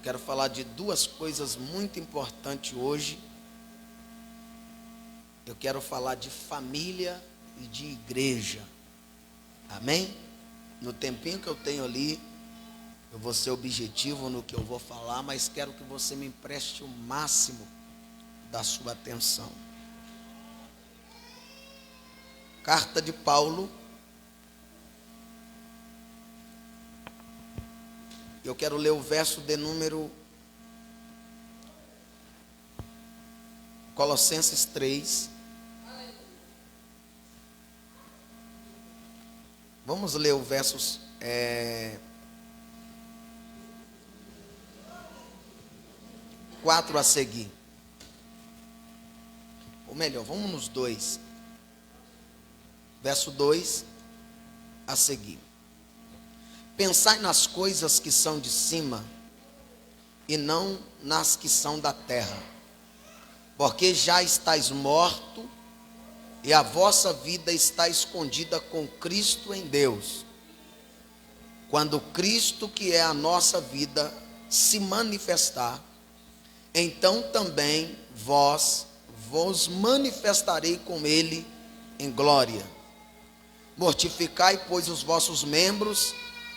quero falar de duas coisas muito importantes hoje. Eu quero falar de família e de igreja. Amém? No tempinho que eu tenho ali, eu vou ser objetivo no que eu vou falar, mas quero que você me empreste o máximo da sua atenção. Carta de Paulo. Eu quero ler o verso de número Colossenses 3. Vamos ler o versos 4 a seguir. Ou melhor, vamos nos 2. Verso 2 a seguir. Pensai nas coisas que são de cima e não nas que são da terra, porque já estáis morto e a vossa vida está escondida com Cristo em Deus. Quando Cristo, que é a nossa vida, se manifestar, então também vos manifestarei com Ele em glória. Mortificai, pois, os vossos membros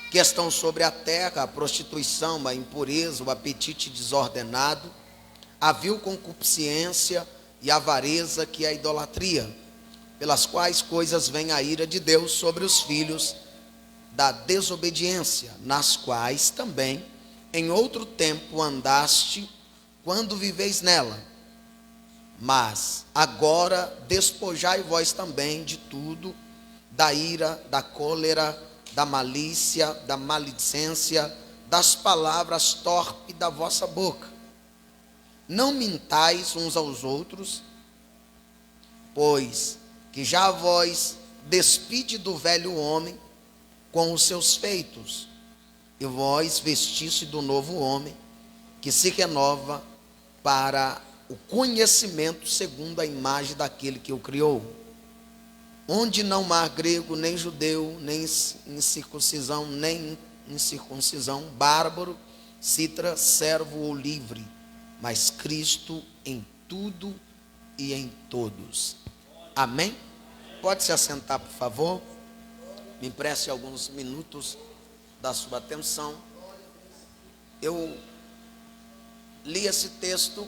que estão sobre a terra, a prostituição, a impureza, o apetite desordenado, a vil concupiscência e a avareza, que é a idolatria, pelas quais coisas vem a ira de Deus sobre os filhos da desobediência, nas quais também em outro tempo andaste quando viveis nela. Mas agora despojai vós também de tudo, da ira, da cólera, da malícia, da maledicência, das palavras torpes da vossa boca. Não mintais uns aos outros, pois que já vós despide do velho homem com os seus feitos, e vós vestiste do novo homem, que se renova para o conhecimento segundo a imagem daquele que o criou, onde não há grego, nem judeu, nem incircuncisão, nem incircuncisão, bárbaro, citra, servo ou livre, mas Cristo em tudo e em todos. Amém? Pode se assentar, por favor. Me empreste alguns minutos da sua atenção. Eu li esse texto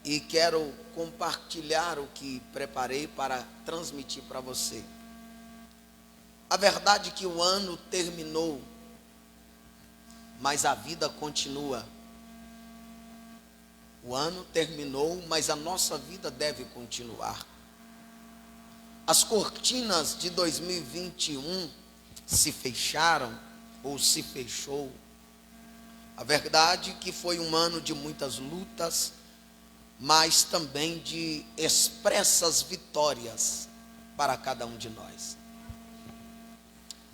e quero compartilhar o que preparei para transmitir para você. A verdade é que o ano terminou, mas a vida continua. O ano terminou, mas a nossa vida deve continuar. As cortinas de 2021 se fecharam ou se fechou. A verdade é que foi um ano de muitas lutas, mas também de expressas vitórias para cada um de nós.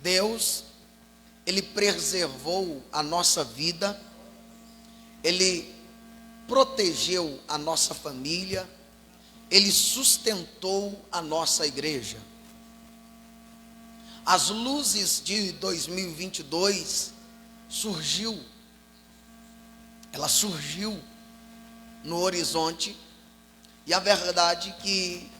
Deus, Ele preservou a nossa vida, Ele protegeu a nossa família, Ele sustentou a nossa igreja. As luzes de 2022 ela surgiu no horizonte, e a verdade é que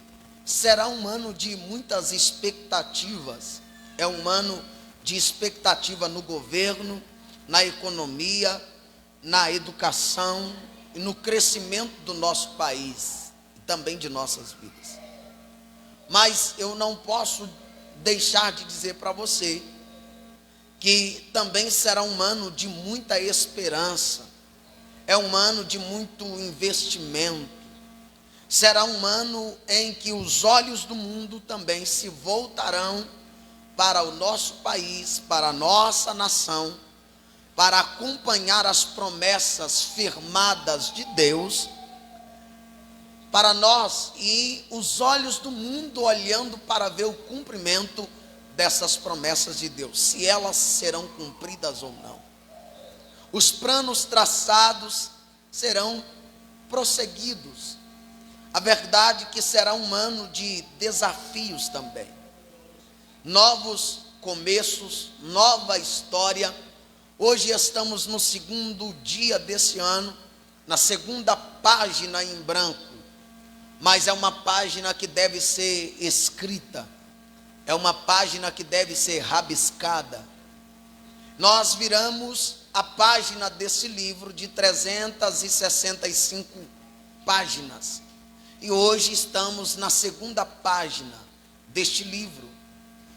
será um ano de muitas expectativas. É um ano de expectativa no governo, na economia, na educação e no crescimento do nosso país e também de nossas vidas. Mas eu não posso deixar de dizer para você que também será um ano de muita esperança. É um ano de muito investimento. Será um ano em que os olhos do mundo também se voltarão para o nosso país, para a nossa nação, para acompanhar as promessas firmadas de Deus, para nós, e os olhos do mundo olhando para ver o cumprimento dessas promessas de Deus, se elas serão cumpridas ou não. Os planos traçados serão prosseguidos. A verdade é que será um ano de desafios também. Novos começos, nova história. Hoje estamos no segundo dia desse ano, na segunda página em branco, mas é uma página que deve ser escrita, é uma página que deve ser rabiscada. Nós viramos a página desse livro de 365 páginas, e hoje estamos na segunda página deste livro,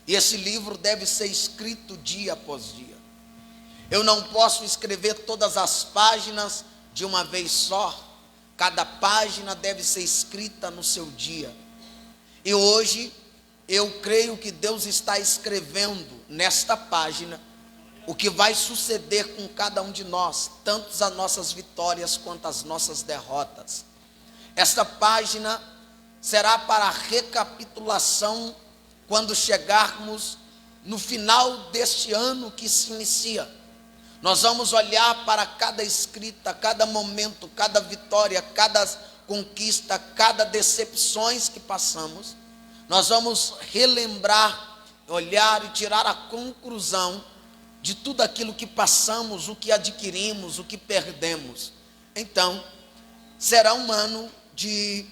e esse livro deve ser escrito dia após dia. Eu não posso escrever todas as páginas de uma vez só, cada página deve ser escrita no seu dia, e hoje eu creio que Deus está escrevendo nesta página o que vai suceder com cada um de nós, tanto as nossas vitórias quanto as nossas derrotas. Esta página será para a recapitulação quando chegarmos no final deste ano que se inicia. Nós vamos olhar para cada escrita, cada momento, cada vitória, cada conquista, cada decepções que passamos. Nós vamos relembrar, olhar e tirar a conclusão de tudo aquilo que passamos, o que adquirimos, o que perdemos. Então, será um ano de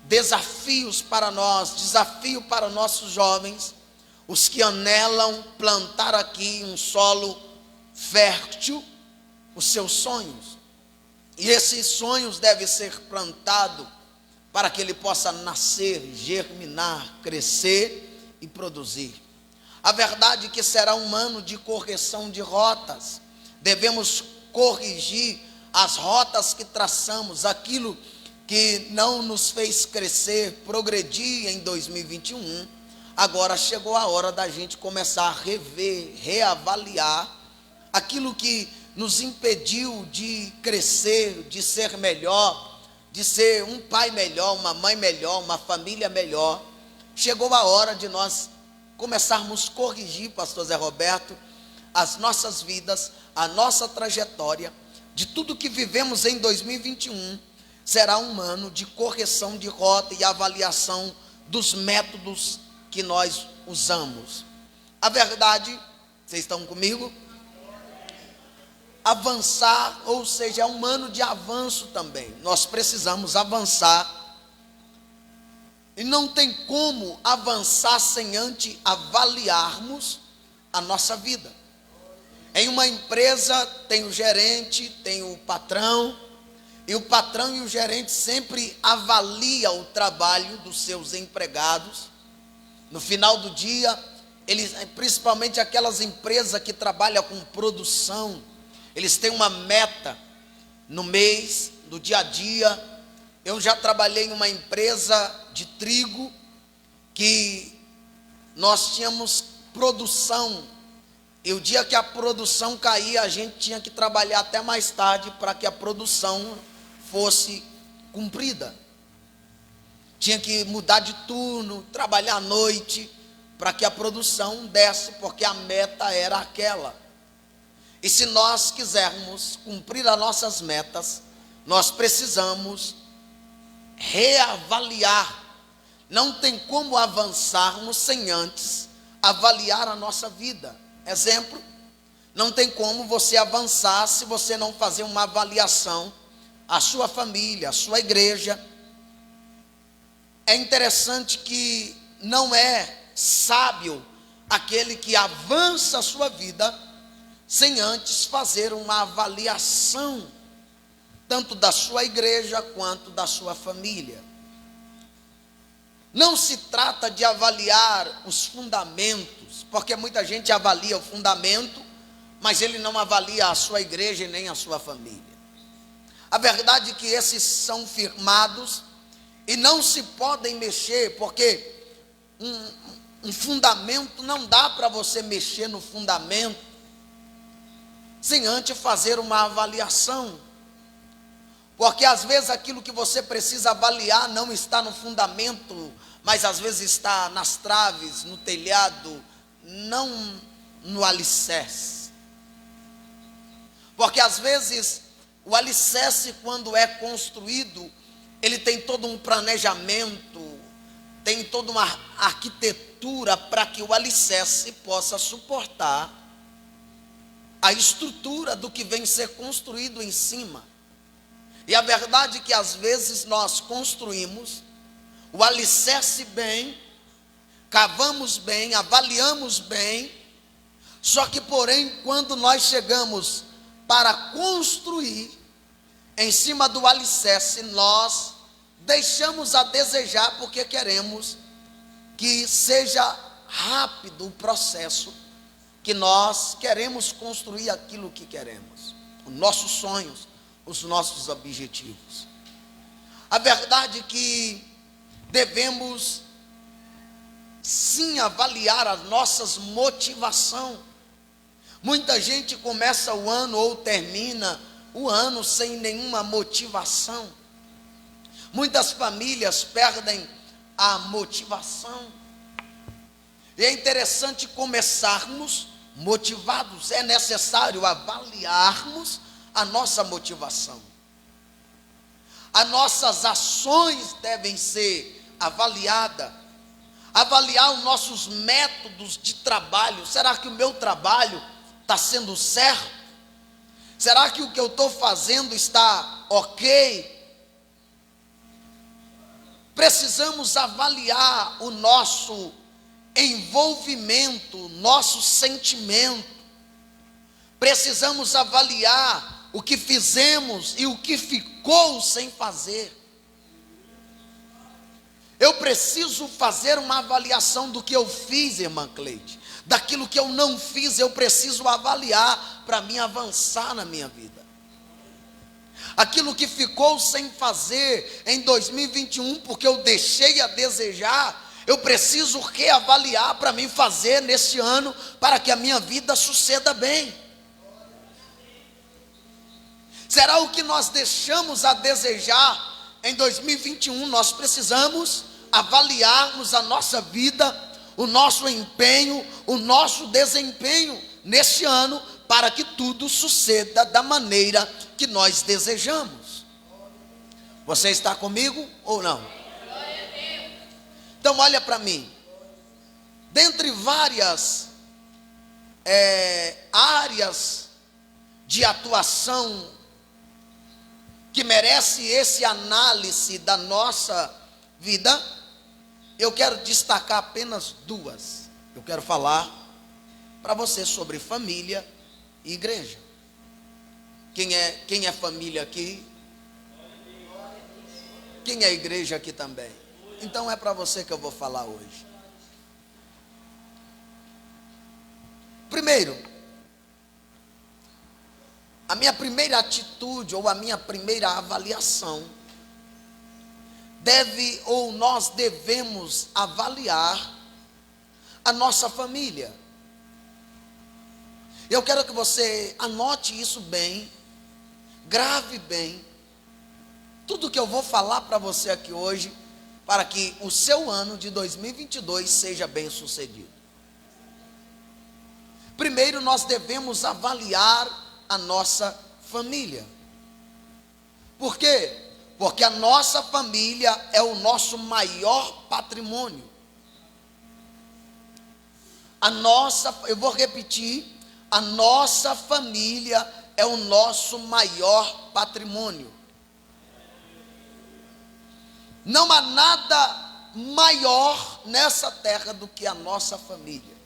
desafios para nós, desafio para nossos jovens, os que anelam plantar aqui um solo fértil, os seus sonhos. E esses sonhos devem ser plantados para que ele possa nascer, germinar, crescer e produzir. A verdade é que será um ano de correção de rotas. Devemos corrigir as rotas que traçamos, aquilo que não nos fez crescer, progredir em 2021. Agora chegou a hora da gente começar a rever, reavaliar aquilo que nos impediu de crescer, de ser melhor, de ser um pai melhor, uma mãe melhor, uma família melhor. Chegou a hora de nós começarmos a corrigir, pastor Zé Roberto, as nossas vidas, a nossa trajetória, de tudo que vivemos em 2021, será um ano de correção de rota e avaliação dos métodos que nós usamos. A verdade, vocês estão comigo? Avançar, ou seja, é um ano de avanço também. Nós precisamos avançar. E não tem como avançar sem antes avaliarmos a nossa vida. Em uma empresa tem o gerente, tem o patrão, e o patrão e o gerente sempre avaliam o trabalho dos seus empregados. No final do dia, eles, principalmente aquelas empresas que trabalham com produção, eles têm uma meta no mês, no dia a dia. Eu já trabalhei em uma empresa de trigo, que nós tínhamos produção, e o dia que a produção caía, a gente tinha que trabalhar até mais tarde para que a produção fosse cumprida. Tinha que mudar de turno, trabalhar à noite, para que a produção desse, porque a meta era aquela. E se nós quisermos cumprir as nossas metas, nós precisamos reavaliar. Não tem como avançarmos sem antes avaliar a nossa vida. Exemplo, não tem como você avançar se você não fazer uma avaliação à sua família, à sua igreja. É interessante que não é sábio aquele que avança a sua vida sem antes fazer uma avaliação tanto da sua igreja quanto da sua família. Não se trata de avaliar os fundamentos, porque muita gente avalia o fundamento, mas ele não avalia a sua igreja e nem a sua família. A verdade é que esses são firmados e não se podem mexer, porque um fundamento, não dá para você mexer no fundamento sem antes fazer uma avaliação. Porque às vezes aquilo que você precisa avaliar não está no fundamento, mas às vezes está nas traves, no telhado, não no alicerce. Porque às vezes o alicerce, quando é construído, ele tem todo um planejamento, tem toda uma arquitetura para que o alicerce possa suportar a estrutura do que vem ser construído em cima. E a verdade é que às vezes nós construímos o alicerce bem, cavamos bem, avaliamos bem, só que porém quando nós chegamos para construir em cima do alicerce, nós deixamos a desejar porque queremos que seja rápido o processo, que nós queremos construir aquilo que queremos, os nossos sonhos, os nossos objetivos. A verdade é que devemos sim avaliar as nossas motivações. Muita gente começa o ano ou termina o ano sem nenhuma motivação. Muitas famílias perdem a motivação. E é interessante começarmos motivados. É necessário avaliarmos a nossa motivação. As nossas ações devem ser avaliadas. Avaliar os nossos métodos de trabalho. Será que o meu trabalho está sendo certo? Será que o que eu estou fazendo está ok? Precisamos avaliar o nosso envolvimento, nosso sentimento. Precisamos avaliar o que fizemos e o que ficou sem fazer. Eu preciso fazer uma avaliação do que eu fiz, irmã Cleide. Daquilo que eu não fiz, eu preciso avaliar para mim avançar na minha vida. Aquilo que ficou sem fazer em 2021, porque eu deixei a desejar, eu preciso reavaliar para mim fazer neste ano, para que a minha vida suceda bem. Será o que nós deixamos a desejar em 2021? Nós precisamos avaliarmos a nossa vida, o nosso empenho, o nosso desempenho neste ano, para que tudo suceda da maneira que nós desejamos. Você está comigo ou não? Então olha para mim. Dentre várias áreas de atuação que merece esse análise da nossa vida, eu quero destacar apenas duas. Eu quero falar para você sobre família e igreja. Quem é família aqui? Quem é igreja aqui também? Então é para você que eu vou falar hoje. Primeiro, a minha primeira atitude ou a minha primeira avaliação nós devemos avaliar a nossa família. Eu quero que você anote isso bem, grave bem, tudo que eu vou falar para você aqui hoje, para que o seu ano de 2022 seja bem sucedido. Primeiro, nós devemos avaliar a nossa família. Por quê? Porque a nossa família é o nosso maior patrimônio. Eu vou repetir, a nossa família é o nosso maior patrimônio. Não há nada maior nessa terra do que a nossa família.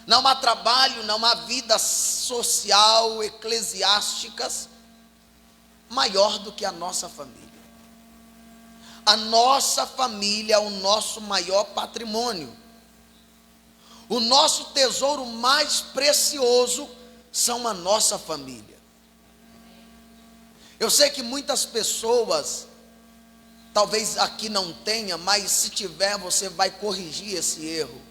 Não há trabalho, não há vida social, eclesiásticas maior do que a nossa família. A nossa família é o nosso maior patrimônio. O nosso tesouro mais precioso são a nossa família. Eu sei que muitas pessoas, talvez aqui não tenha, mas se tiver, você vai corrigir esse erro.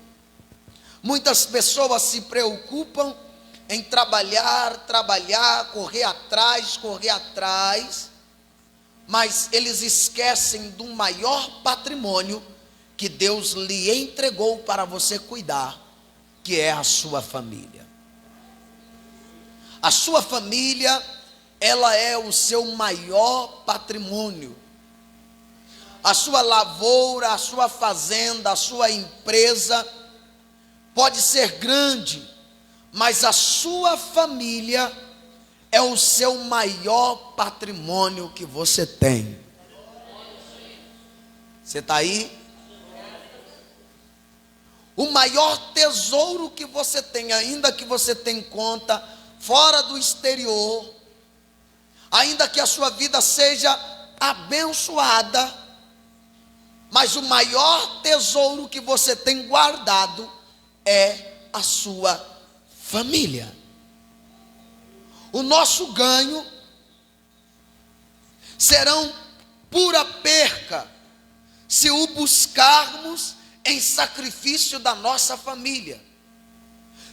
Muitas pessoas se preocupam em trabalhar, correr atrás, mas eles esquecem do maior patrimônio que Deus lhe entregou para você cuidar, que é a sua família. A sua família, ela é o seu maior patrimônio. A sua lavoura, a sua fazenda, a sua empresa pode ser grande, mas a sua família é o seu maior patrimônio que você tem. Você está aí? O maior tesouro que você tem, ainda que você tenha conta fora do exterior, ainda que a sua vida seja abençoada, mas o maior tesouro que você tem guardado é a sua família. O nosso ganho serão pura perca se o buscarmos em sacrifício da nossa família.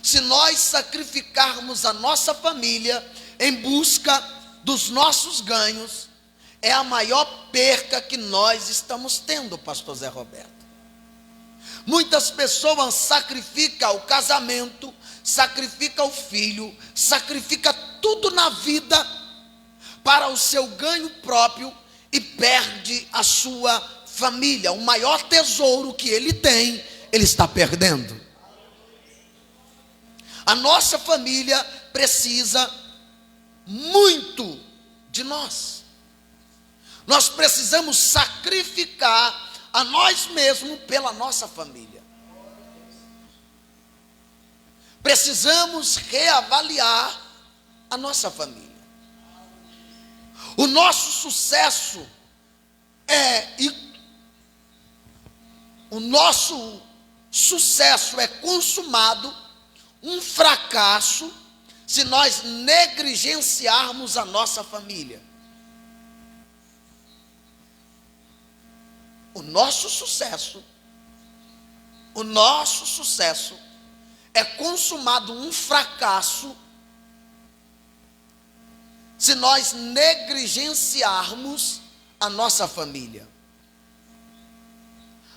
Se nós sacrificarmos a nossa família em busca dos nossos ganhos, é a maior perca que nós estamos tendo, pastor Zé Roberto. Muitas pessoas sacrificam o casamento, sacrificam o filho, sacrificam tudo na vida para o seu ganho próprio e perde a sua família. O maior tesouro que ele tem, ele está perdendo. A nossa família precisa muito de nós. Nós precisamos sacrificar a nós mesmos pela nossa família. Precisamos reavaliar a nossa família. O nosso sucesso é consumado, um fracasso, se nós negligenciarmos a nossa família. O nosso sucesso é consumado um fracasso se nós negligenciarmos a nossa família.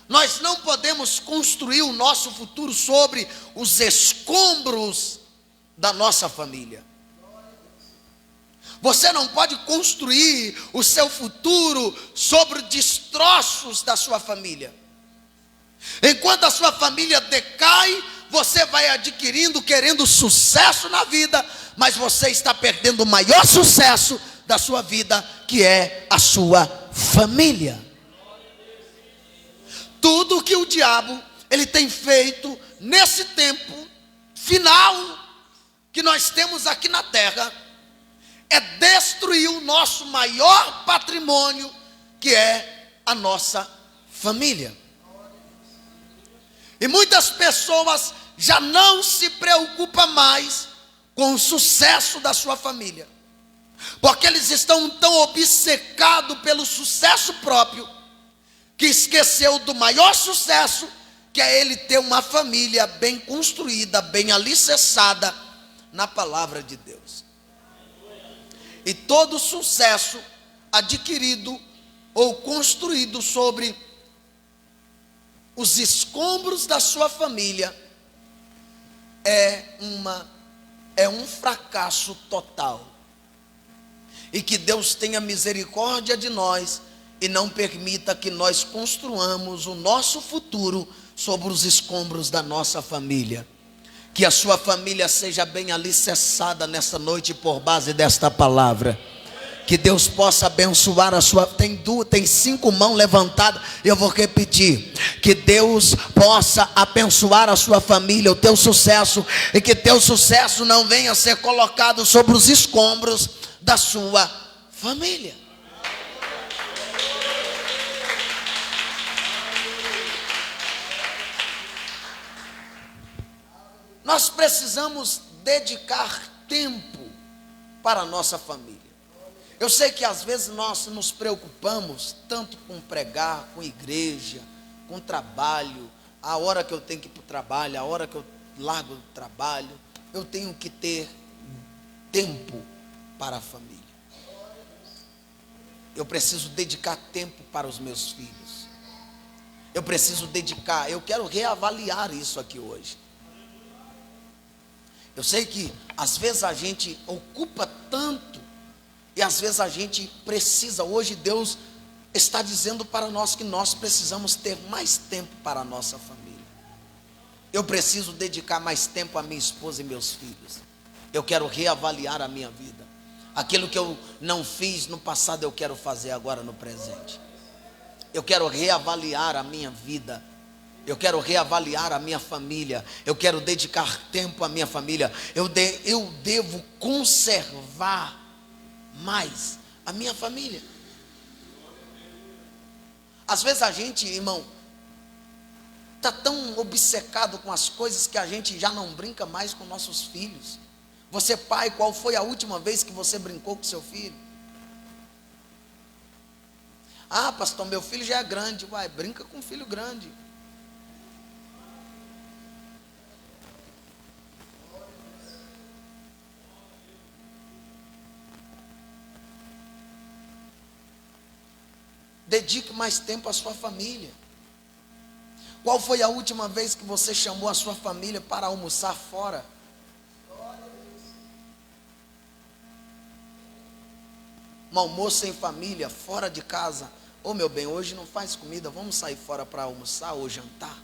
Nós não podemos construir o nosso futuro sobre os escombros da nossa família. Você não pode construir o seu futuro sobre destroços da sua família. Enquanto a sua família decai, você vai adquirindo, querendo sucesso na vida, mas você está perdendo o maior sucesso da sua vida, que é a sua família. Tudo que o diabo ele tem feito nesse tempo final que nós temos aqui na terra é destruir o nosso maior patrimônio, que é a nossa família. E muitas pessoas já não se preocupam mais com o sucesso da sua família, porque eles estão tão obcecados pelo sucesso próprio, que esqueceu do maior sucesso, que é ele ter uma família bem construída, bem alicerçada na palavra de Deus. E todo sucesso adquirido ou construído sobre os escombros da sua família é um fracasso total. E que Deus tenha misericórdia de nós e não permita que nós construamos o nosso futuro sobre os escombros da nossa família. Que a sua família seja bem alicerçada nessa noite por base desta palavra. Que Deus possa abençoar a sua... Tem 5 mãos levantadas. Eu vou repetir. Que Deus possa abençoar a sua família, o teu sucesso. E que teu sucesso não venha a ser colocado sobre os escombros da sua família. Nós precisamos dedicar tempo para a nossa família. Eu sei que às vezes nós nos preocupamos tanto com pregar, com igreja, com trabalho. A hora que eu tenho que ir para o trabalho, a hora que eu largo do trabalho, eu tenho que ter tempo para a família. Eu preciso dedicar tempo para os meus filhos. Eu preciso dedicar, eu quero reavaliar isso aqui hoje. Eu sei que às vezes a gente ocupa tanto e às vezes a gente precisa. Hoje Deus está dizendo para nós que nós precisamos ter mais tempo para a nossa família. Eu preciso dedicar mais tempo à minha esposa e meus filhos. Eu quero reavaliar a minha vida. Aquilo que eu não fiz no passado, eu quero fazer agora no presente. Eu quero reavaliar a minha vida. Eu quero reavaliar a minha família. Eu quero dedicar tempo à minha família. Eu devo conservar mais a minha família. Às vezes a gente, irmão, está tão obcecado com as coisas que a gente já não brinca mais com nossos filhos. Você, pai, qual foi a última vez que você brincou com seu filho? Ah, pastor, meu filho já é grande. Uai, brinca com um filho grande. Dedique mais tempo à sua família. Qual foi a última vez que você chamou a sua família para almoçar fora? Um almoço em família, fora de casa. Ô meu bem, hoje não faz comida, vamos sair fora para almoçar ou jantar?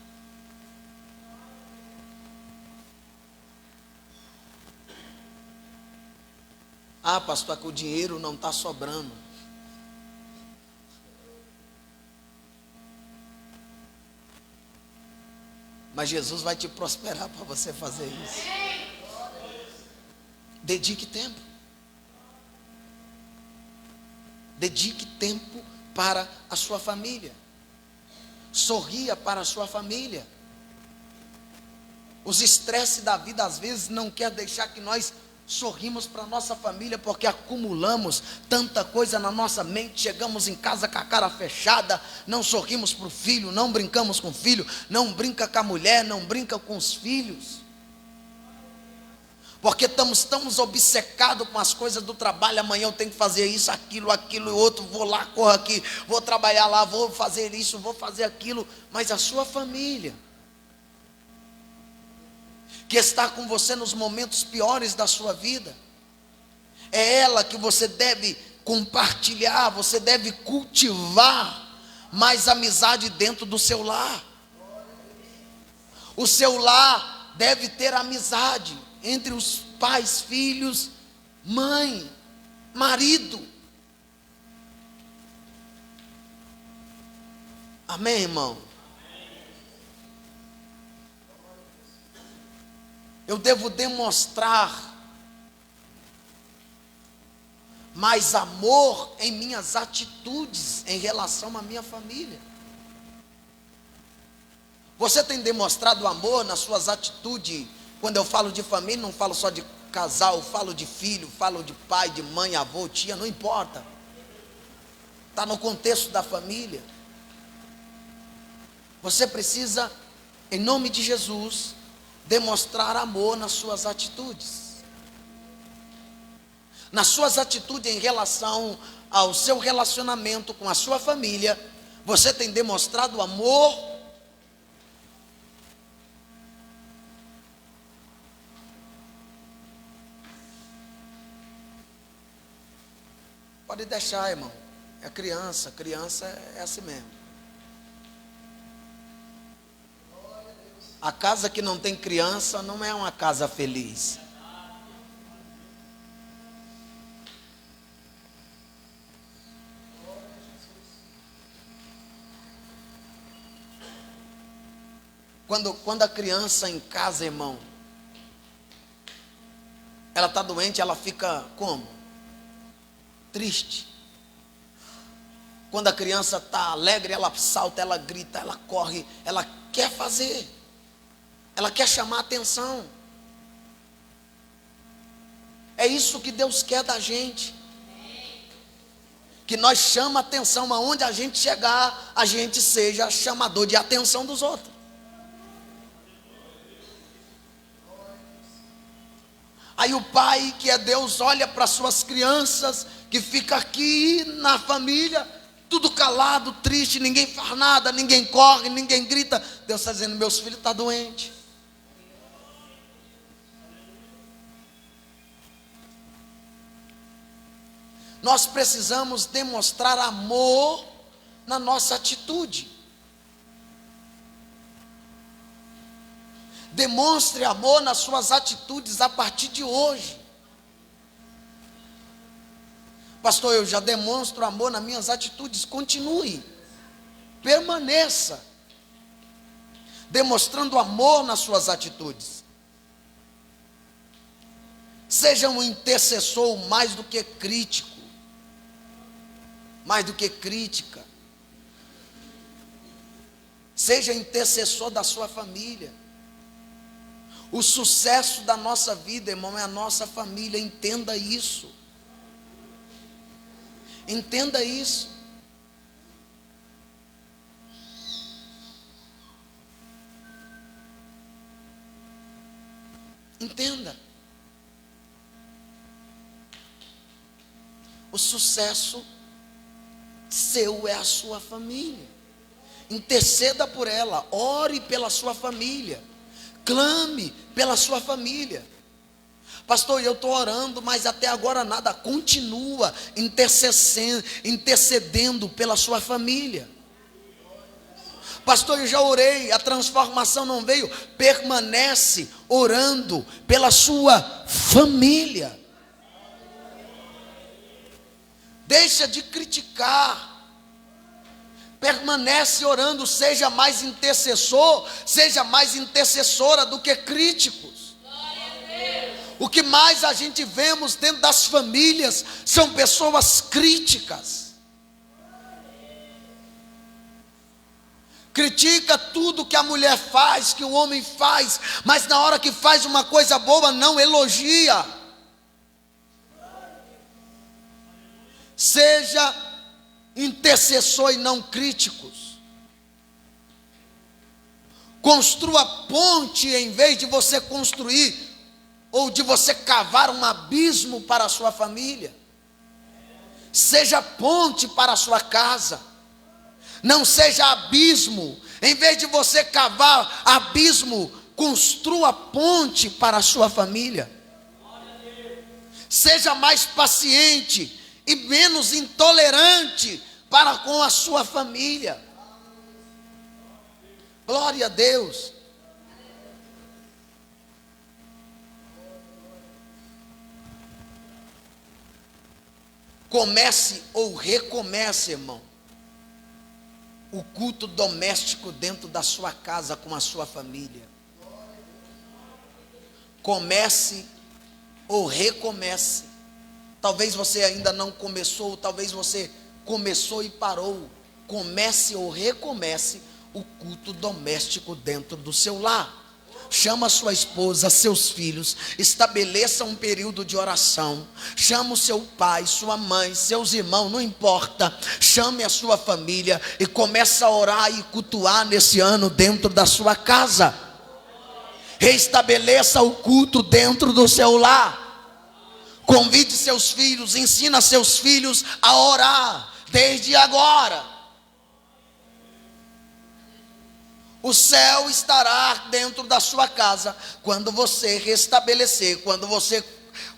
Ah, pastor, que o dinheiro não está sobrando. Mas Jesus vai te prosperar para você fazer isso. Dedique tempo. Dedique tempo para a sua família. Sorria para a sua família. Os estresses da vida às vezes não quer deixar que nós sorrimos para a nossa família, porque acumulamos tanta coisa na nossa mente, chegamos em casa com a cara fechada, não sorrimos para o filho, não brincamos com o filho, não brinca com a mulher, não brinca com os filhos, porque estamos tão obcecados com as coisas do trabalho. Amanhã eu tenho que fazer isso, aquilo e outro, vou lá, corro aqui, vou trabalhar lá, vou fazer isso, vou fazer aquilo. Mas a sua família, que está com você nos momentos piores da sua vida, é ela que você deve compartilhar, você deve cultivar mais amizade dentro do seu lar. O seu lar deve ter amizade entre os pais, filhos, mãe, marido. Amém, irmão? Eu devo demonstrar mais amor em minhas atitudes em relação à minha família. Você tem demonstrado amor nas suas atitudes? Quando eu falo de família, não falo só de casal, falo de filho, falo de pai, de mãe, avô, tia, não importa. Está no contexto da família. Você precisa, em nome de Jesus, demonstrar amor nas suas atitudes. Nas suas atitudes em relação ao seu relacionamento com a sua família, você tem demonstrado amor. Pode deixar, irmão. É criança é assim mesmo. A casa que não tem criança não é uma casa feliz. Quando a criança em casa, irmão, ela está doente, ela fica como? Triste. Quando a criança está alegre, ela salta, ela grita, ela corre, ela quer fazer. Ela quer chamar a atenção. É isso que Deus quer da gente. Que nós chama a atenção, aonde a gente chegar, a gente seja chamador de atenção dos outros. Aí o pai, que é Deus, olha para suas crianças, que fica aqui na família, tudo calado, triste, ninguém faz nada, ninguém corre, ninguém grita. Deus está dizendo, meus filhos estão doentes. Nós precisamos demonstrar amor na nossa atitude. Demonstre amor nas suas atitudes a partir de hoje. Pastor, eu já demonstro amor nas minhas atitudes. Continue, permaneça demonstrando amor nas suas atitudes. Seja um intercessor mais do que crítico, mais do que crítica. Seja intercessor da sua família. O sucesso da nossa vida, irmão, é a nossa família. Entenda isso. Entenda isso. Entenda. O sucesso seu é a sua família. Interceda por ela, ore pela sua família, clame pela sua família. Pastor, eu estou orando, mas até agora nada. Continua intercedendo pela sua família. Pastor, eu já orei, a transformação não veio. Permanece orando pela sua família. Deixa de criticar. Permanece orando, seja mais intercessor, seja mais intercessora do que críticos. O que mais a gente vemos dentro das famílias são pessoas críticas. Critica tudo que a mulher faz, que o homem faz, mas na hora que faz uma coisa boa, não elogia. Seja intercessor e não críticos. Construa ponte em vez de você construir, ou de você cavar um abismo para a sua família. Seja ponte para a sua casa. Não seja abismo. Em vez de você cavar abismo, construa ponte para a sua família. Seja mais paciente e menos intolerante para com a sua família. Glória a Deus. Comece ou recomece, irmão, o culto doméstico dentro da sua casa com a sua família. Comece ou recomece. Talvez você ainda não começou, talvez você começou e parou. Comece ou recomece o culto doméstico dentro do seu lar. Chama sua esposa, seus filhos, estabeleça um período de oração. Chama o seu pai, sua mãe, seus irmãos, não importa. Chame a sua família e comece a orar e cultuar nesse ano dentro da sua casa. Reestabeleça o culto dentro do seu lar. Convide seus filhos, ensina seus filhos a orar desde agora. O céu estará dentro da sua casa quando você restabelecer, quando você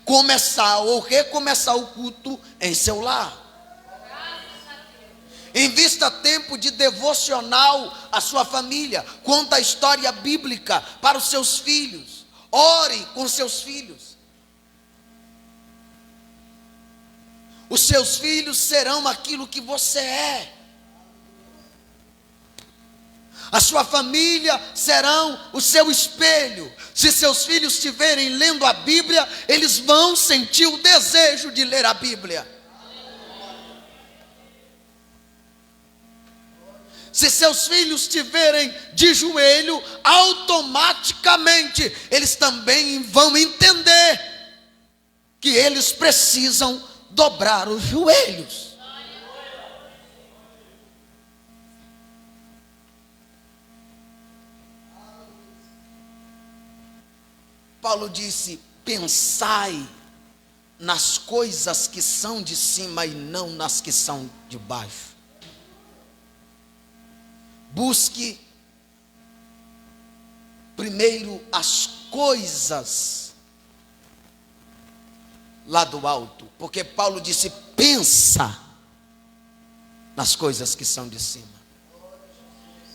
começar ou recomeçar o culto em seu lar. Invista tempo de devocional à sua família. Conta a história bíblica para os seus filhos. Ore com seus filhos. Os seus filhos serão aquilo que você é. A sua família serão o seu espelho. Se seus filhos estiverem lendo a Bíblia, eles vão sentir o desejo de ler a Bíblia. Se seus filhos estiverem de joelho, automaticamente eles também vão entender que eles precisam dobrar os joelhos. Paulo disse: pensai nas coisas que são de cima e não nas que são de baixo. Busque primeiro as coisas lá do alto, porque Paulo disse: pensa nas coisas que são de cima.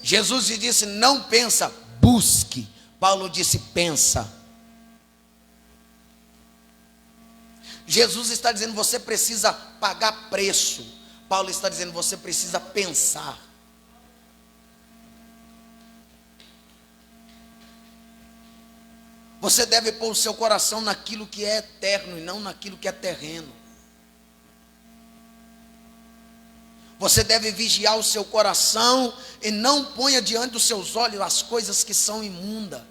Jesus lhe disse: não pensa, busque Paulo disse: pensa. Jesus está dizendo: você precisa pagar preço. Paulo está dizendo: você precisa pensar. Você deve pôr o seu coração naquilo que é eterno e não naquilo que é terreno. Você deve vigiar o seu coração e não ponha diante dos seus olhos as coisas que são imundas.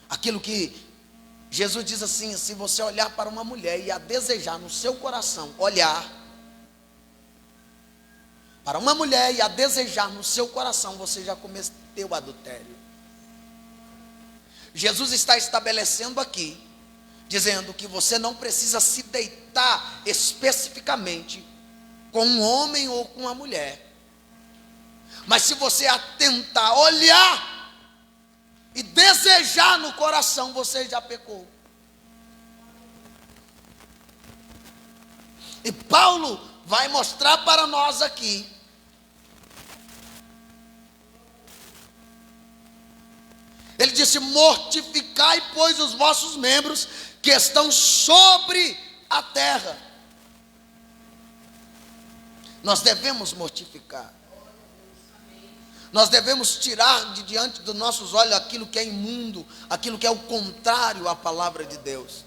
Aquilo que Jesus diz assim: se você olhar para uma mulher e a desejar no seu coração, olhar para uma mulher e a desejar no seu coração, você já cometeu o adultério. Jesus está estabelecendo aqui, dizendo que você não precisa se deitar especificamente com um homem ou com uma mulher, mas se você atentar, olhar e desejar no coração, você já pecou. E Paulo vai mostrar para nós aqui ele disse: mortificai, pois, os vossos membros que estão sobre a terra. Nós devemos mortificar. Nós devemos tirar de diante dos nossos olhos aquilo que é imundo, aquilo que é o contrário à palavra de Deus.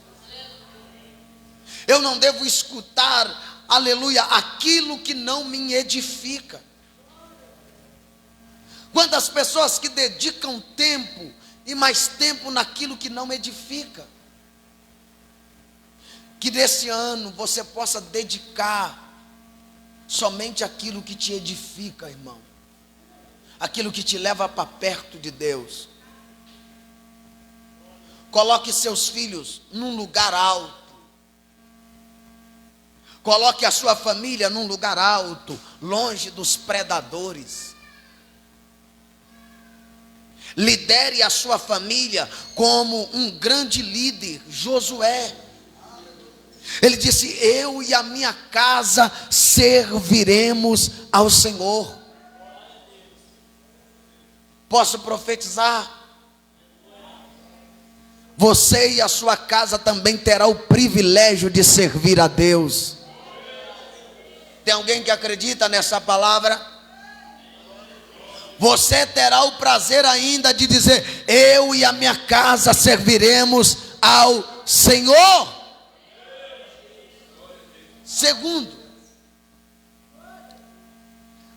Eu não devo escutar, aleluia, aquilo que não me edifica. Quantas pessoas que dedicam tempo e mais tempo naquilo que não edifica. Que nesse ano você possa dedicar somente aquilo que te edifica, irmão. Aquilo que te leva para perto de Deus. Coloque seus filhos num lugar alto. Coloque a sua família num lugar alto, longe dos predadores. Lidere a sua família como um grande líder, Josué. Ele disse: eu e a minha casa serviremos ao Senhor. Posso profetizar? Você e a sua casa também terá o privilégio de servir a Deus. Tem alguém que acredita nessa palavra? Você terá o prazer ainda de dizer: eu e a minha casa serviremos ao Senhor. Segundo,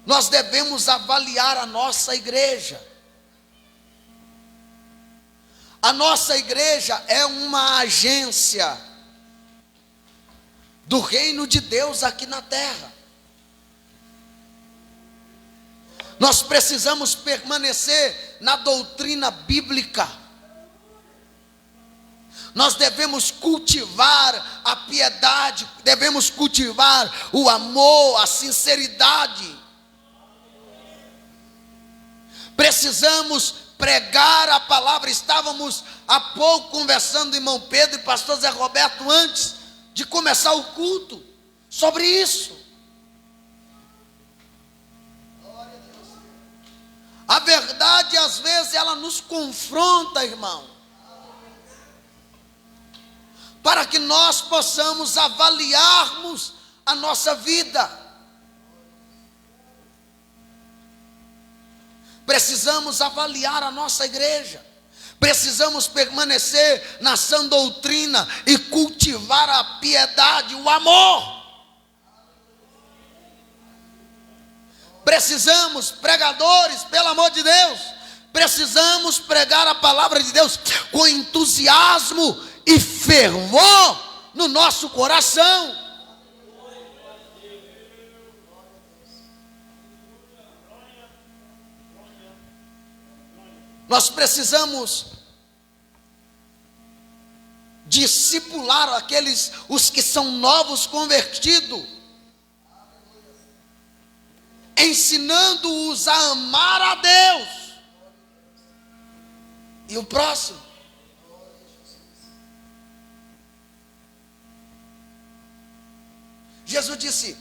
nós devemos avaliar a nossa igreja. A nossa igreja é uma agência do reino de Deus aqui na terra. Nós precisamos permanecer na doutrina bíblica. Nós devemos cultivar a piedade, devemos cultivar o amor, a sinceridade. Precisamos pregar a palavra. Estávamos há pouco conversando, irmão Pedro e pastor Zé Roberto, antes de começar o culto, sobre isso. A verdade, às vezes, ela nos confronta, irmão, para que nós possamos avaliarmos a nossa vida. Precisamos avaliar a nossa igreja. Precisamos permanecer na sã doutrina e cultivar a piedade, o amor. Precisamos, pregadores, pelo amor de Deus, precisamos pregar a palavra de Deus com entusiasmo e fervor no nosso coração. Nós precisamos discipular os que são novos convertidos, ensinando-os a amar a Deus e o próximo. Jesus disse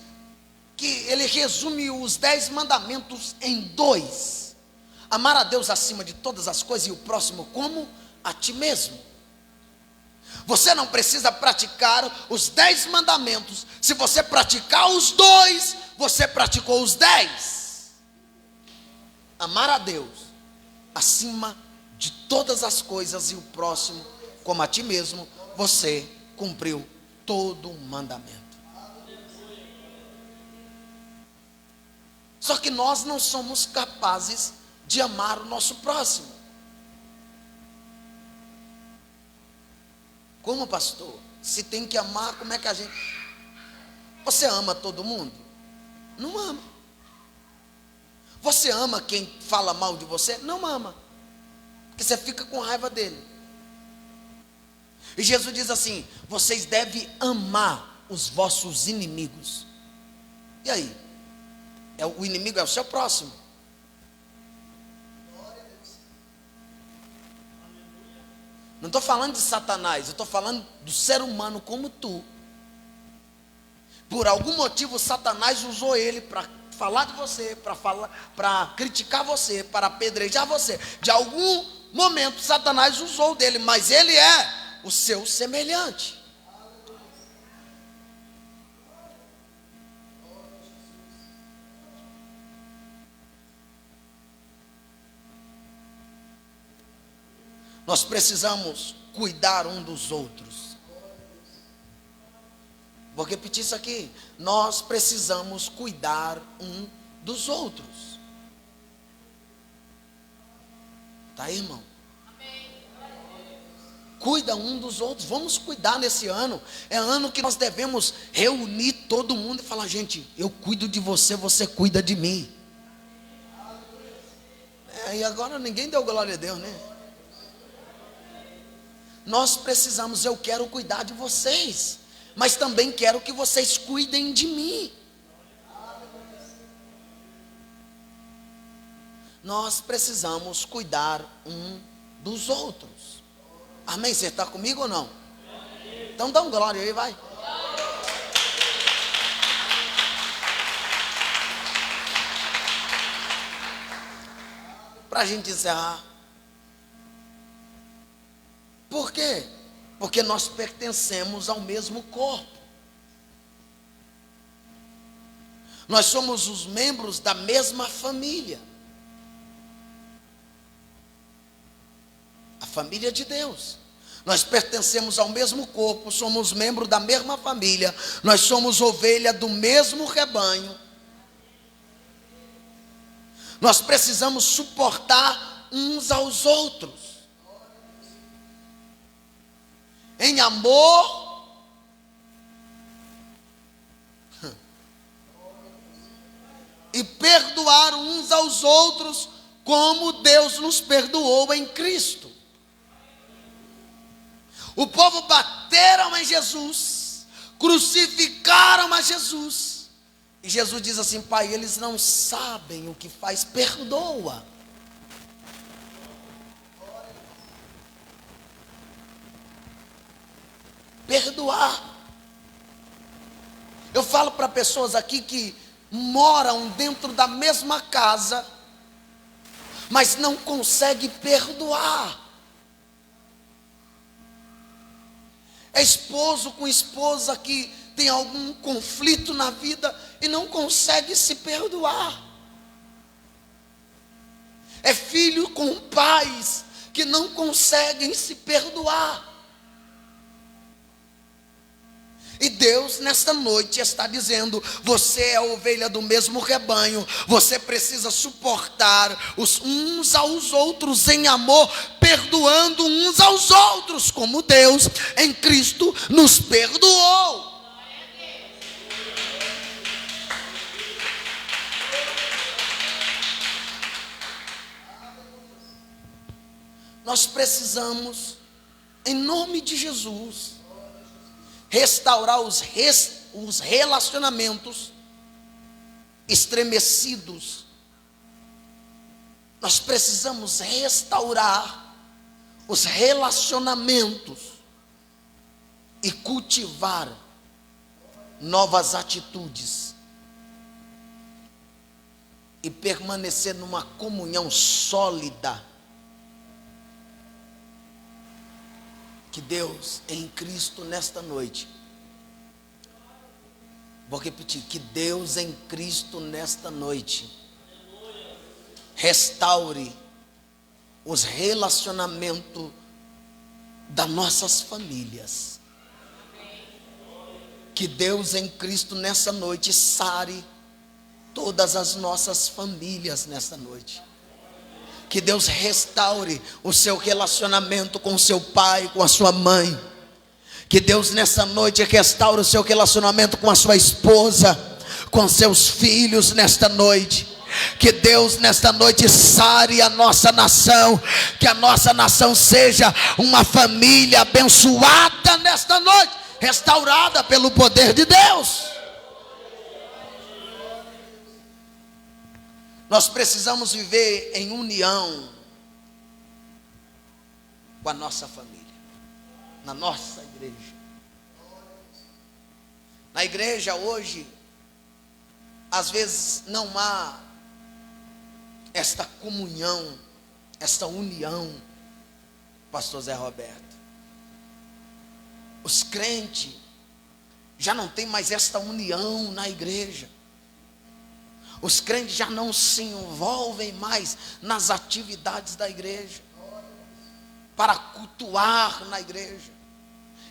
que ele resume os 10 mandamentos em 2. Amar a Deus acima de todas as coisas e o próximo como a ti mesmo. Você não precisa praticar os 10 mandamentos. Se você praticar os 2, você praticou os 10. Amar a Deus acima de todas as coisas e o próximo como a ti mesmo, você cumpriu todo o mandamento. Só que nós não somos capazes de amar o nosso próximo. Como, pastor? Se tem que amar, como é que a gente... Você ama todo mundo? Não ama. Você ama quem fala mal de você? Não ama. Porque você fica com raiva dele. E Jesus diz assim: vocês devem amar os vossos inimigos. E aí? O inimigo é o seu próximo. Não estou falando de Satanás, eu estou falando do ser humano como tu. Por algum motivo, Satanás usou ele para falar de você, para criticar você, para apedrejar você. De algum momento, Satanás usou dele, mas ele é o seu semelhante. Nós precisamos cuidar um dos outros. Vou repetir isso aqui. Nós precisamos cuidar um dos outros. Tá aí, irmão? Cuida um dos outros. Vamos cuidar nesse ano. É ano que nós devemos reunir todo mundo e falar: gente, eu cuido de você, você cuida de mim. E agora ninguém deu glória a Deus, né? Nós precisamos, eu quero cuidar de vocês, mas também quero que vocês cuidem de mim. Nós precisamos cuidar um dos outros. Amém? Você está comigo ou não? Então dá um glória aí, vai. Para a gente encerrar. Por quê? Porque nós pertencemos ao mesmo corpo. Nós somos os membros da mesma família. A família de Deus. Nós pertencemos ao mesmo corpo, somos membros da mesma família. Nós somos ovelha do mesmo rebanho. Nós precisamos suportar uns aos outros. Em amor, e perdoar uns aos outros, como Deus nos perdoou em Cristo. O povo bateram em Jesus, crucificaram a Jesus, e Jesus diz assim: Pai, eles não sabem o que faz, perdoa. Perdoar. Eu falo para pessoas aqui que moram dentro da mesma casa, mas não conseguem perdoar. É esposo com esposa que tem algum conflito na vida e não consegue se perdoar. É filho com pais que não conseguem se perdoar. E Deus nesta noite está dizendo: você é a ovelha do mesmo rebanho, você precisa suportar uns aos outros em amor, perdoando uns aos outros, como Deus em Cristo nos perdoou. Nós precisamos, em nome de Jesus, restaurar os relacionamentos estremecidos. Nós precisamos restaurar os relacionamentos e cultivar novas atitudes e permanecer numa comunhão sólida. Que Deus em Cristo nesta noite, vou repetir, que Deus em Cristo nesta noite restaure os relacionamentos das nossas famílias. Que Deus em Cristo nessa noite sare todas as nossas famílias nessa noite. Que Deus restaure o seu relacionamento com o seu pai, com a sua mãe. Que Deus nessa noite restaure o seu relacionamento com a sua esposa, com seus filhos nesta noite. Que Deus nesta noite sare a nossa nação. Que a nossa nação seja uma família abençoada nesta noite, restaurada pelo poder de Deus. Nós precisamos viver em união com a nossa família, na nossa igreja. Na igreja hoje, às vezes não há esta comunhão, esta união, pastor Zé Roberto. Os crentes já não tem mais esta união na igreja. Os crentes já não se envolvem mais nas atividades da igreja, para cultuar na igreja.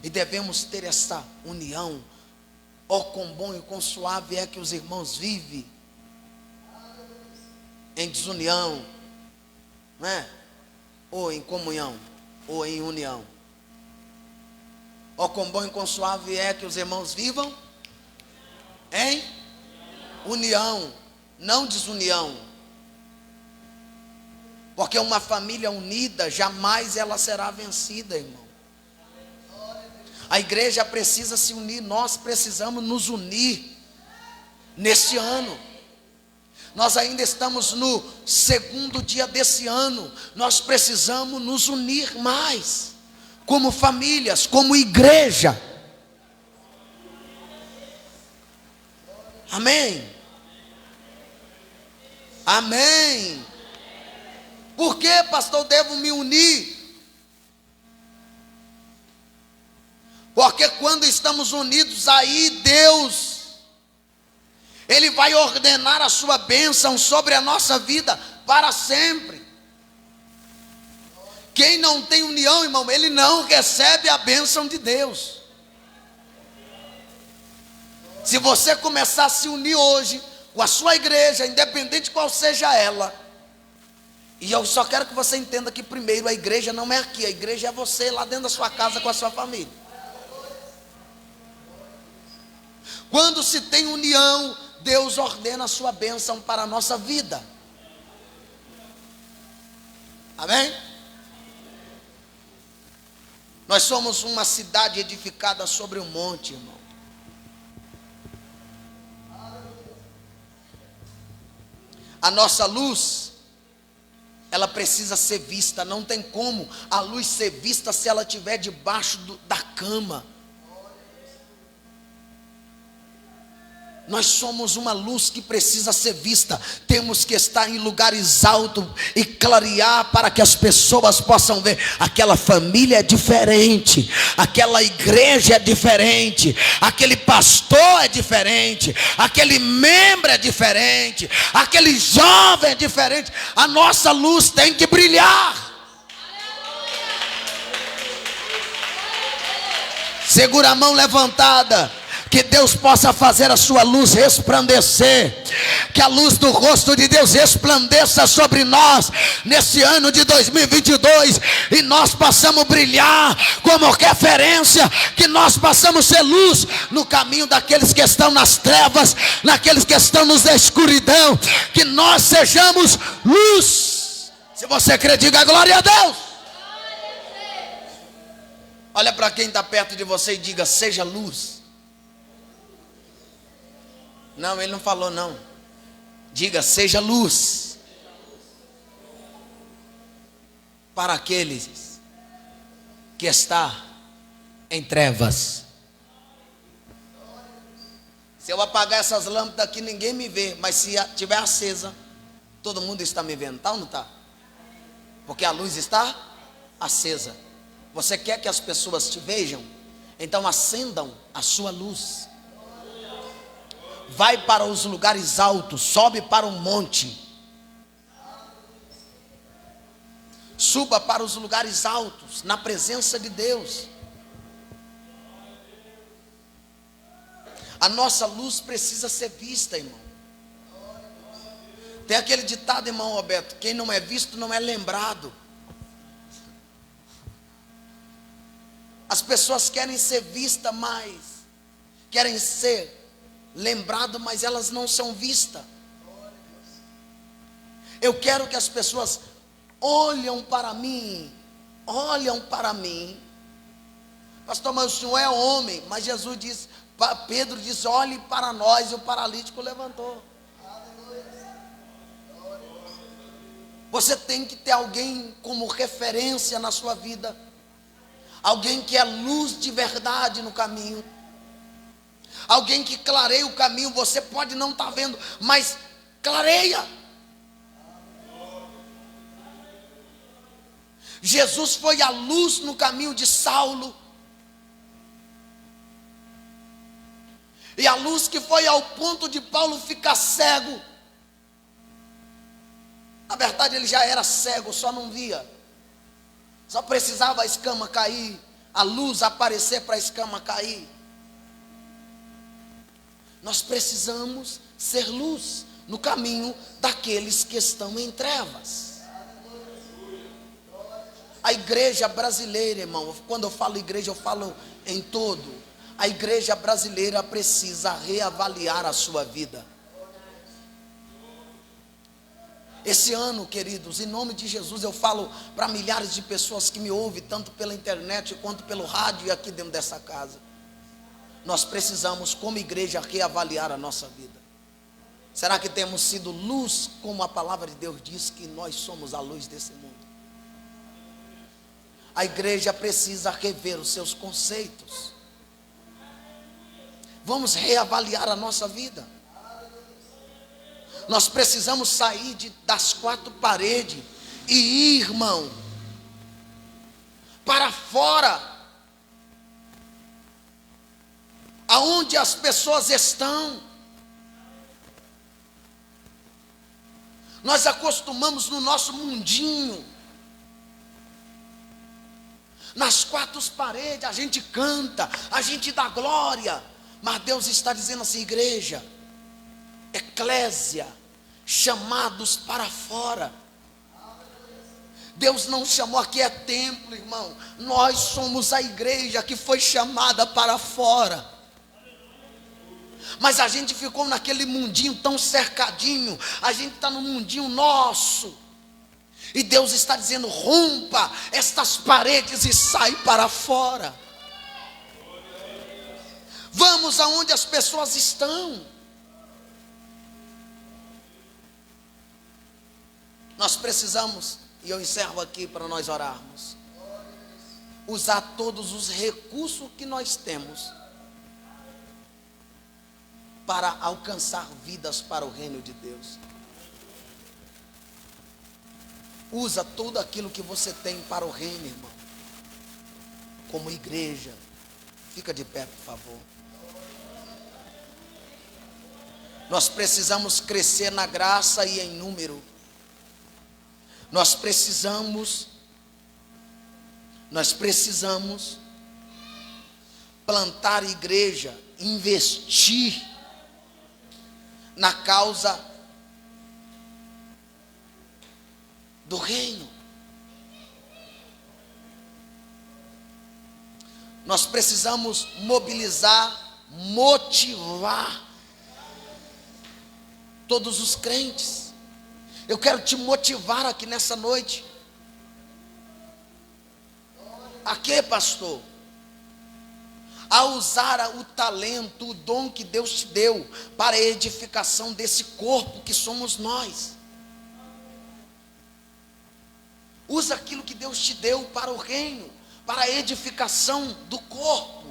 E devemos ter essa união. Ó, quão bom e quão suave é que os irmãos vivem em desunião, não é? Ou em comunhão, ou em união. Ó, quão bom e quão suave é que os irmãos vivam em união, não desunião. Porque uma família unida, jamais ela será vencida, irmão. A igreja precisa se unir, nós precisamos nos unir neste ano. Nós ainda estamos no segundo dia desse ano. Nós precisamos nos unir mais, como famílias, como igreja. Amém? Amém. Por que, pastor, eu devo me unir? Porque quando estamos unidos, aí Deus, Ele vai ordenar a sua bênção sobre a nossa vida para sempre. Quem não tem união, irmão, ele não recebe a bênção de Deus. Se você começar a se unir hoje com a sua igreja, independente qual seja ela, e eu só quero que você entenda que primeiro a igreja não é aqui, a igreja é você lá dentro da sua casa com a sua família. Quando se tem união, Deus ordena a sua bênção para a nossa vida. Amém? Nós somos uma cidade edificada sobre um monte, irmão. A nossa luz, ela precisa ser vista. Não tem como a luz ser vista se ela estiver debaixo da cama. Nós somos uma luz que precisa ser vista. Temos que estar em lugares altos e clarear para que as pessoas possam ver. Aquela família é diferente, aquela igreja é diferente, aquele pastor é diferente, aquele membro é diferente, aquele jovem é diferente. A nossa luz tem que brilhar. Segura a mão levantada. Que Deus possa fazer a sua luz resplandecer. Que a luz do rosto de Deus resplandeça sobre nós nesse ano de 2022. E nós possamos brilhar como referência. Que nós possamos ser luz no caminho daqueles que estão nas trevas, naqueles que estão na escuridão. Que nós sejamos luz. Se você crê, diga glória a Deus. Olha para quem está perto de você e diga: seja luz. Não, ele não falou não. Diga: seja luz para aqueles que está em trevas. Se eu apagar essas lâmpadas aqui, ninguém me vê. Mas se tiver acesa, Todo mundo está me vendo, tá ou não está? Porque a luz está acesa. Você quer que as pessoas te vejam? Então acendam a sua luz. Vai para os lugares altos, sobe para um monte. Suba para os lugares altos, na presença de Deus. A nossa luz precisa ser vista, irmão. Tem aquele ditado, irmão Roberto: quem não é visto não é lembrado. As pessoas querem ser vistas mais, querem ser lembradas, mas elas não são vistas. Eu quero que as pessoas olhem para mim. Pastor, mas o senhor é homem. Mas Jesus disse, Pedro disse: olhe para nós. E o paralítico levantou. Você tem que ter alguém como referência na sua vida. Alguém que é luz de verdade no caminho. Alguém que clareia o caminho. Você pode não estar vendo, mas clareia. Jesus foi a luz no caminho de Saulo. E a luz que foi ao ponto de Paulo ficar cego. Na verdade ele já era cego, só não via. Só precisava a escama cair, a luz aparecer para a escama cair. Nós precisamos ser luz no caminho daqueles que estão em trevas. A igreja brasileira, irmão, quando eu falo igreja, eu falo em todo. A igreja brasileira precisa reavaliar a sua vida. Esse ano, queridos, em nome de Jesus, eu falo para milhares de pessoas que me ouvem, tanto pela internet quanto pelo rádio e aqui dentro dessa casa. Nós precisamos, como igreja, reavaliar a nossa vida. Será que temos sido luz, como a palavra de Deus diz que nós somos a luz desse mundo? A igreja precisa rever os seus conceitos. Vamos reavaliar a nossa vida. Nós precisamos sair das quatro paredes e ir, irmão, para fora, aonde as pessoas estão. Nós acostumamos no nosso mundinho, nas quatro paredes, a gente canta, a gente dá glória, mas Deus está dizendo assim: igreja, eclésia, chamados para fora. Deus não chamou, aqui é templo, irmão. Nós somos a igreja que foi chamada para fora. Mas a gente ficou naquele mundinho tão cercadinho. A gente está no mundinho nosso. E Deus está dizendo: rompa estas paredes e sai para fora. Vamos aonde as pessoas estão. Nós precisamos, e eu encerro aqui para nós orarmos, usar todos os recursos que nós temos para alcançar vidas para o reino de Deus. Usa tudo aquilo que você tem para o reino, irmão. Como igreja. Fica de pé, por favor. Nós precisamos crescer na graça e em número. Nós precisamos plantar igreja, investir na causa do reino. Nós precisamos mobilizar, motivar todos os crentes. Eu quero te motivar aqui nessa noite. A quê, pastor? A usar o talento, o dom que Deus te deu para a edificação desse corpo que somos nós. Usa aquilo que Deus te deu para o reino, para a edificação do corpo.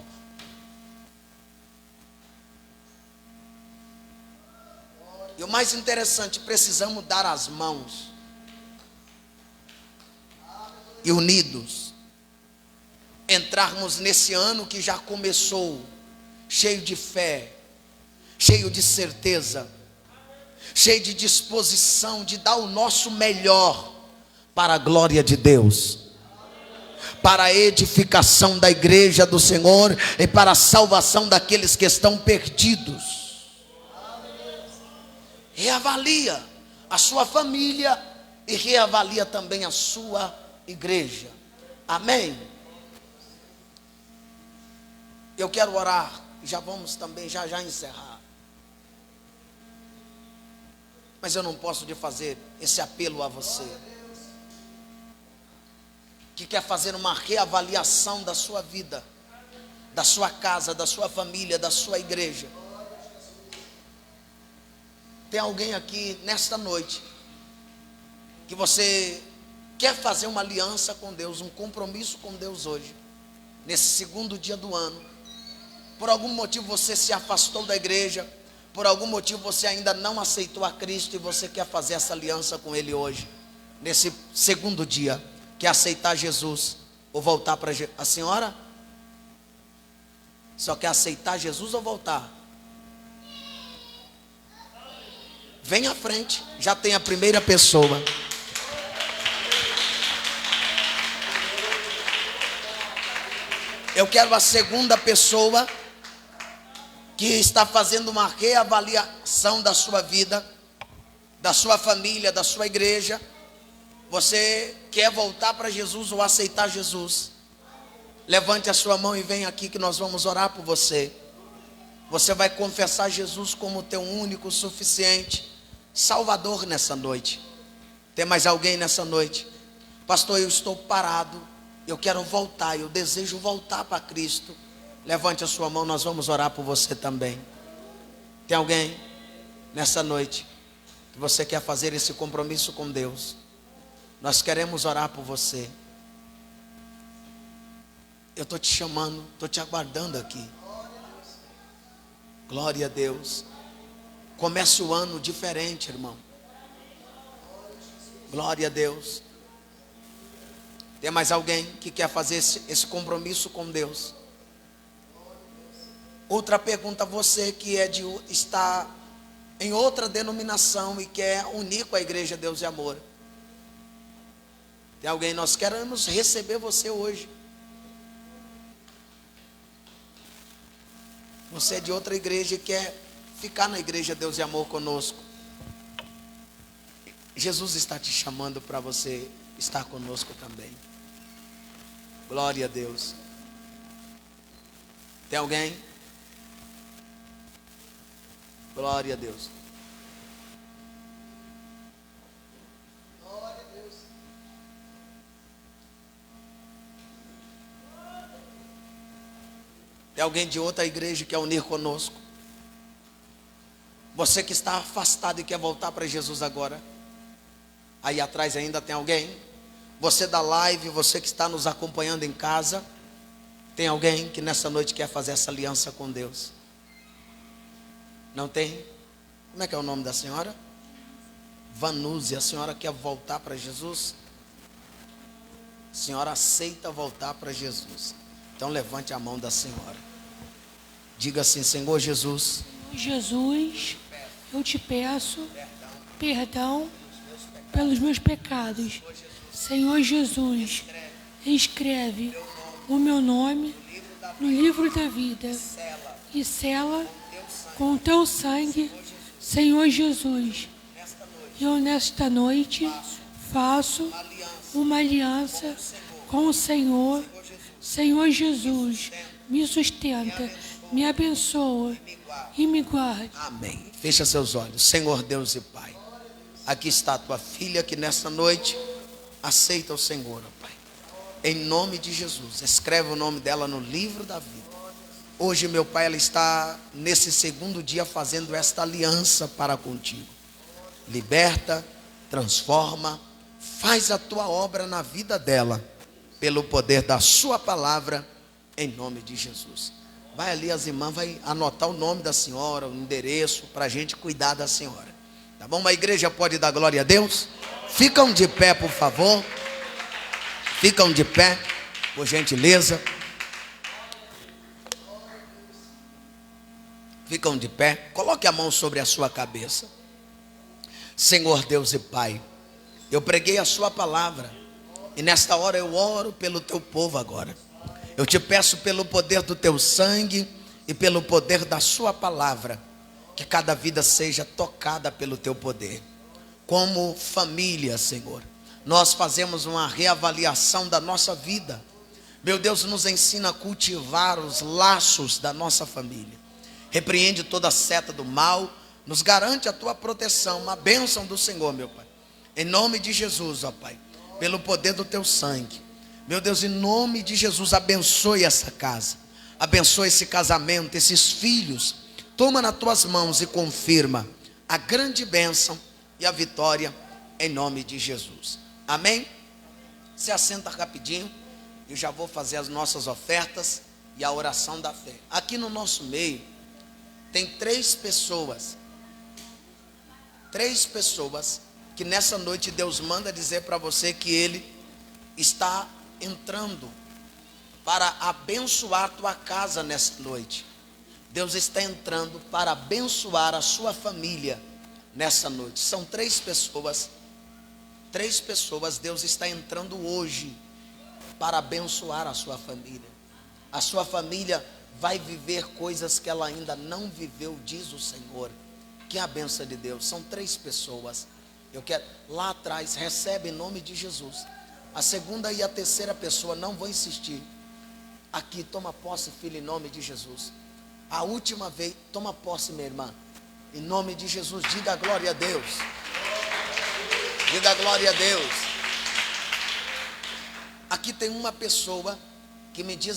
E o mais interessante, precisamos dar as mãos e unidos entrarmos nesse ano que já começou, cheio de fé, cheio de certeza, cheio de disposição de dar o nosso melhor para a glória de Deus, para a edificação da igreja do Senhor e para a salvação daqueles que estão perdidos. Reavalia a sua família e reavalia também a sua igreja. Amém? Eu quero orar, já vamos também já encerrar. Mas eu não posso de fazer esse apelo a você que quer fazer uma reavaliação da sua vida, da sua casa, da sua família, da sua igreja. Tem alguém aqui nesta noite que você quer fazer uma aliança com Deus, um compromisso com Deus hoje, nesse segundo dia do ano. Por algum motivo você se afastou da igreja, por algum motivo você ainda não aceitou a Cristo e você quer fazer essa aliança com Ele hoje, nesse segundo dia, quer aceitar Jesus ou voltar para Jesus. A senhora só quer aceitar Jesus ou voltar? Vem à frente, já tem a primeira pessoa. Eu quero a segunda pessoa que está fazendo uma reavaliação da sua vida, da sua família, da sua igreja. Você quer voltar para Jesus ou aceitar Jesus? Levante a sua mão e vem aqui que nós vamos orar por você. Você vai confessar Jesus como teu único, suficiente Salvador nessa noite. Tem mais alguém nessa noite? Pastor, eu estou parado, eu quero voltar, eu desejo voltar para Cristo. Levante a sua mão, nós vamos orar por você também. Tem alguém nessa noite que você quer fazer esse compromisso com Deus? Nós queremos orar por você. Eu estou te chamando, estou te aguardando aqui. Glória a Deus. Comece o ano diferente, irmão. Glória a Deus. Tem mais alguém que quer fazer esse compromisso com Deus? Outra pergunta, você que está em outra denominação e quer unir com a igreja Deus e Amor. Tem alguém? Nós queremos receber você hoje. Você é de outra igreja e quer ficar na igreja Deus e Amor conosco. Jesus está te chamando para você estar conosco também. Glória a Deus. Tem alguém? Glória a Deus. Glória a Deus. Tem alguém de outra igreja que quer unir conosco? Você que está afastado e quer voltar para Jesus agora. Aí atrás ainda tem alguém? Você da live, você que está nos acompanhando em casa, tem alguém que nessa noite quer fazer essa aliança com Deus? Não tem? Como é que é o nome da senhora? Vanúzia. A senhora quer voltar para Jesus? A senhora aceita voltar para Jesus? Então levante a mão da senhora. Diga assim: Senhor Jesus, Jesus, eu te peço perdão pelos meus pecados. Senhor Jesus, escreve o meu nome no livro da vida e sela com o teu sangue, Senhor Jesus. Eu nesta noite faço uma aliança com o Senhor. Senhor Jesus, me sustenta, me abençoa e me guarde. Amém. Fecha seus olhos. Senhor Deus e Pai, aqui está a tua filha que nessa noite aceita o Senhor, ó Pai. Em nome de Jesus, escreve o nome dela no livro da vida. Hoje, meu Pai, ela está nesse segundo dia fazendo esta aliança para contigo. Liberta, transforma, faz a tua obra na vida dela, pelo poder da sua palavra, em nome de Jesus. Vai ali, as irmãs vai anotar o nome da senhora, o endereço, para a gente cuidar da senhora. Tá bom? A igreja pode dar glória a Deus? Ficam de pé, por favor. Ficam de pé, por gentileza. Ficam de pé. Coloque a mão sobre a sua cabeça. Senhor Deus e Pai, eu preguei a sua palavra, e nesta hora eu oro pelo teu povo agora. Eu te peço pelo poder do teu sangue e pelo poder da sua palavra, que cada vida seja tocada pelo teu poder. Como família, Senhor, nós fazemos uma reavaliação da nossa vida. Meu Deus, nos ensina a cultivar os laços da nossa família. Repreende toda seta do mal, nos garante a tua proteção, uma bênção do Senhor, meu Pai. Em nome de Jesus, ó Pai, pelo poder do teu sangue. Meu Deus, em nome de Jesus, abençoe essa casa. Abençoe esse casamento, esses filhos. Toma nas tuas mãos e confirma a grande bênção e a vitória em nome de Jesus. Amém? Se assenta rapidinho. Eu já vou fazer as nossas ofertas e a oração da fé. Aqui no nosso meio tem 3 pessoas. 3 pessoas que nessa noite Deus manda dizer para você que Ele está entrando para abençoar tua casa nessa noite. Deus está entrando para abençoar a sua família nessa noite. São 3 pessoas. 3 pessoas Deus está entrando hoje para abençoar a sua família. A sua família vai viver coisas que ela ainda não viveu, diz o Senhor. Que é a bênção de Deus. São 3 pessoas. Eu quero, lá atrás, recebe em nome de Jesus. A segunda e a terceira pessoa, não vou insistir. Aqui, toma posse, filho, em nome de Jesus. A última vez, toma posse, minha irmã. Em nome de Jesus, diga glória a Deus. Diga glória a Deus. Aqui tem uma pessoa que me diz